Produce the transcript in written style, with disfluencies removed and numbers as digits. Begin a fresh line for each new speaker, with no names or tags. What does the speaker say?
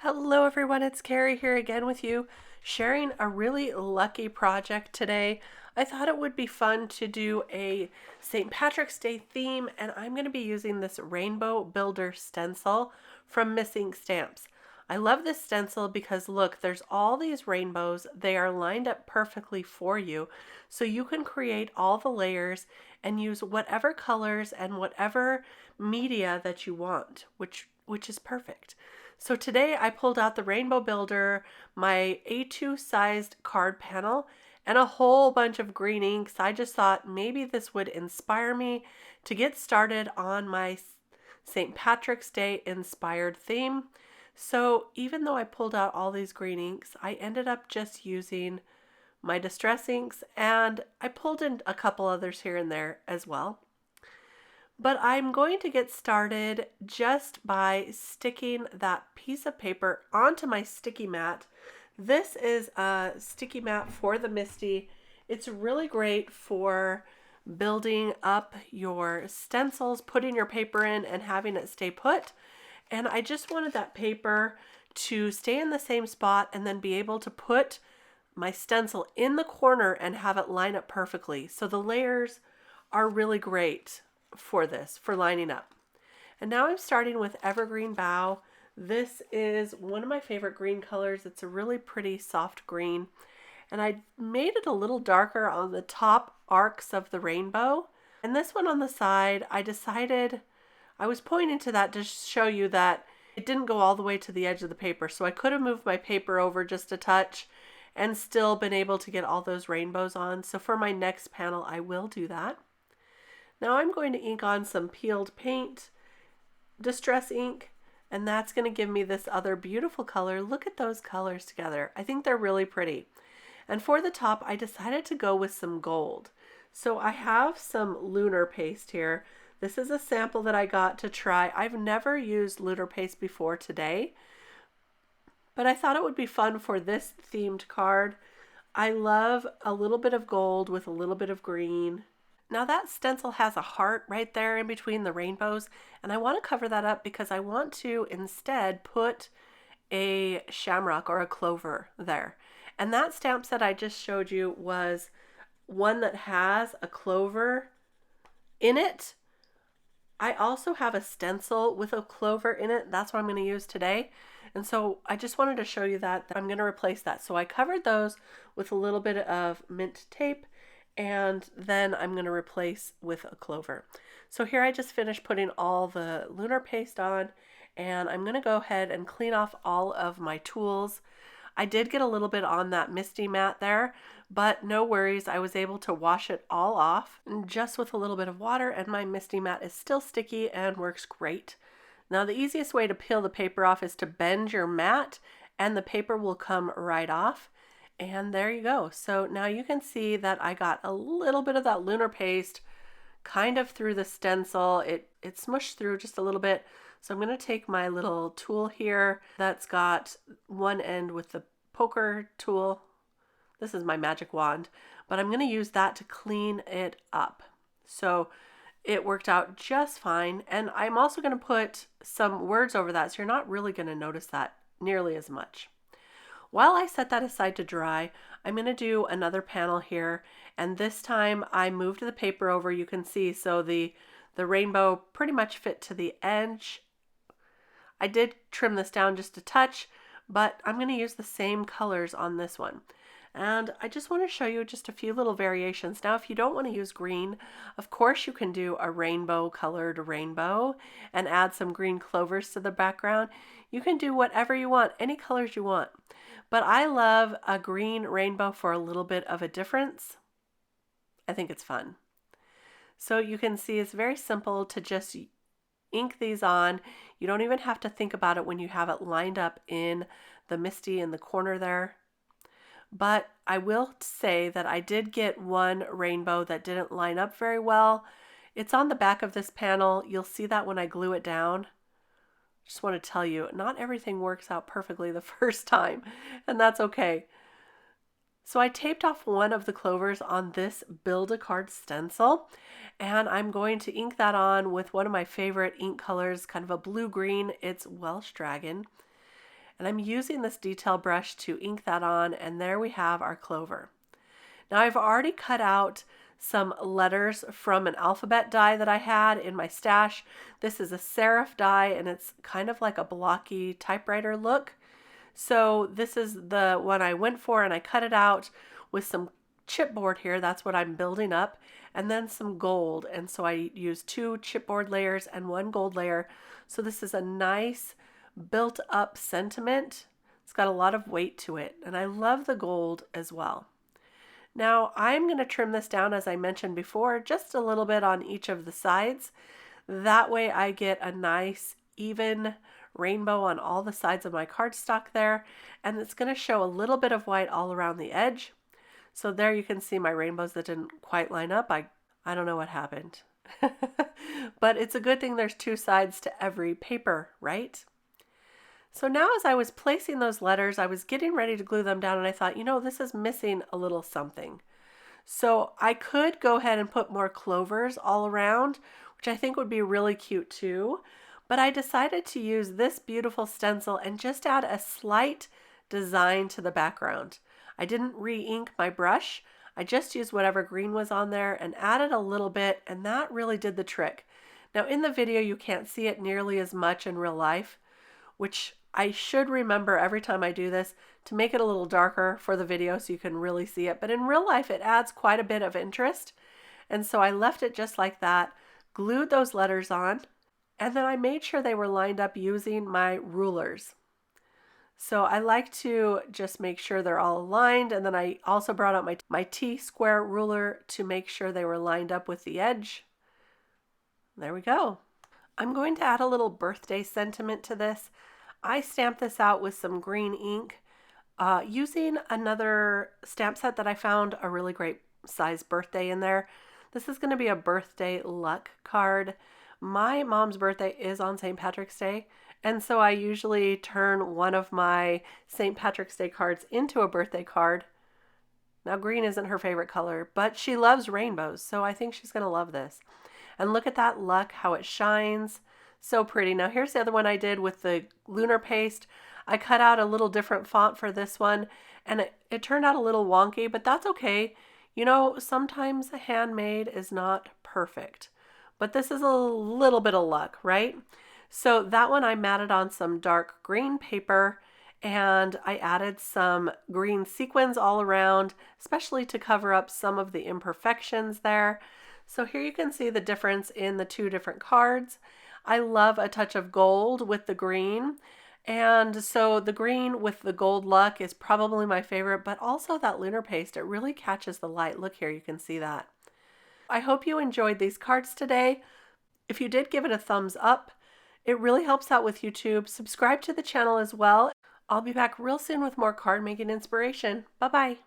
Hello everyone, it's Kari here again with you, sharing a really lucky project today. I thought it would be fun to do a St. Patrick's Day theme, and I'm going to be using this Rainbow Builder stencil from Missing Stamps. I love this stencil because look, there's all these rainbows. They are lined up perfectly for you, so you can create all the layers and use whatever colors and whatever media that you want, which is perfect. So today I pulled out the Rainbow Builder, my A2 sized card panel, and a whole bunch of green inks. I just thought maybe this would inspire me to get started on my St. Patrick's Day inspired theme. So even though I pulled out all these green inks, I ended up just using my distress inks, and I pulled in a couple others here and there as well. But I'm going to get started just by sticking that piece of paper onto my sticky mat. This is a sticky mat for the MISTI. It's really great for building up your stencils, putting your paper in and having it stay put. And I just wanted that paper to stay in the same spot and then be able to put my stencil in the corner and have it line up perfectly. So the layers are really great for this, for lining up. And now I'm starting with Evergreen Bough. This is one of my favorite green colors. It's a really pretty soft green. And I made it a little darker on the top arcs of the rainbow. And this one on the side, I decided, I was pointing to that to show you that it didn't go all the way to the edge of the paper. So I could have moved my paper over just a touch and still been able to get all those rainbows on. So for my next panel, I will do that. Now I'm going to ink on some peeled paint, distress ink, and that's going to give me this other beautiful color. Look at those colors together. I think they're really pretty. And for the top, I decided to go with some gold. So I have some Lunar paste here. This is a sample that I got to try. I've never used Lunar paste before today, but I thought it would be fun for this themed card. I love a little bit of gold with a little bit of green. Now that stencil has a heart right there in between the rainbows, and I want to cover that up because I want to instead put a shamrock or a clover there. And that stamp set I just showed you was one that has a clover in it. I also have a stencil with a clover in it. That's what I'm going to use today. And so I just wanted to show you that I'm going to replace that. So I covered those with a little bit of mint tape, and then I'm going to replace with a clover. So here I just finished putting all the Lunar paste on, and I'm going to go ahead and clean off all of my tools. I did get a little bit on that MISTI mat there, but no worries, I was able to wash it all off just with a little bit of water, and my MISTI mat is still sticky and works great. Now the easiest way to peel the paper off is to bend your mat and the paper will come right off. And there you go. So now you can see that I got a little bit of that Lunar paste kind of through the stencil. It smushed through just a little bit. So I'm going to take my little tool here that's got one end with the poker tool. This is my magic wand, but I'm going to use that to clean it up. So it worked out just fine. And I'm also going to put some words over that, so you're not really going to notice that nearly as much. While I set that aside to dry, I'm going to do another panel here, and this time I moved the paper over, you can see, so the rainbow pretty much fit to the edge. I did trim this down just a touch, but I'm going to use the same colors on this one. And I just want to show you just a few little variations. Now, if you don't want to use green, of course you can do a rainbow colored rainbow and add some green clovers to the background. You can do whatever you want, any colors you want. But I love a green rainbow for a little bit of a difference. I think it's fun. So you can see it's very simple to just ink these on. You don't even have to think about it when you have it lined up in the MISTI in the corner there. But I will say that I did get one rainbow that didn't line up very well. It's on the back of this panel. You'll see that when I glue it down. Just want to tell you, not everything works out perfectly the first time, and that's okay. So I taped off one of the clovers on this Build-A-Card stencil, and I'm going to ink that on with one of my favorite ink colors, kind of a blue-green. It's Welsh Dragon. And I'm using this detail brush to ink that on, and there we have our clover. Now I've already cut out some letters from an alphabet die that I had in my stash. This is a serif die, and it's kind of like a blocky typewriter look. So this is the one I went for, and I cut it out with some chipboard here. That's what I'm building up, and then some gold. And so I used 2 chipboard layers and 1 gold layer. So this is a nice built up sentiment. It's got a lot of weight to it, and I love the gold as well. Now I'm going to trim this down, as I mentioned before, just a little bit on each of the sides. That way I get a nice even rainbow on all the sides of my cardstock there, and it's going to show a little bit of white all around the edge. So there you can see my rainbows that didn't quite line up. I don't know what happened. But it's a good thing there's 2 sides to every paper, right? So now as I was placing those letters, I was getting ready to glue them down, and I thought, you know, this is missing a little something. So I could go ahead and put more clovers all around, which I think would be really cute too. But I decided to use this beautiful stencil and just add a slight design to the background. I didn't re-ink my brush. I just used whatever green was on there and added a little bit, and that really did the trick. Now in the video you can't see it nearly as much in real life, which I should remember every time I do this to make it a little darker for the video so you can really see it. But in real life it adds quite a bit of interest. And so I left it just like that, glued those letters on, and then I made sure they were lined up using my rulers. So I like to just make sure they're all aligned, and then I also brought out my T-square ruler to make sure they were lined up with the edge. There we go. I'm going to add a little birthday sentiment to this. I stamped this out with some green ink using another stamp set that I found a really great size birthday in there. This is going to be a birthday luck card. My mom's birthday is on St. Patrick's Day, and so I usually turn one of my St. Patrick's Day cards into a birthday card. Now green isn't her favorite color, but she loves rainbows, so I think she's going to love this. And look at that luck, how it shines. So pretty. Now here's the other one I did with the Lunar paste. I cut out a little different font for this one, and it turned out a little wonky, but that's okay. You know, sometimes handmade is not perfect, but this is a little bit of luck, right? So that one I matted on some dark green paper, and I added some green sequins all around, especially to cover up some of the imperfections there. So here you can see the difference in the 2 different cards. I love a touch of gold with the green, and so the green with the gold luck is probably my favorite, but also that Lunar paste, it really catches the light. Look here, you can see that. I hope you enjoyed these cards today. If you did, give it a thumbs up. It really helps out with YouTube. Subscribe to the channel as well. I'll be back real soon with more card making inspiration. Bye-bye.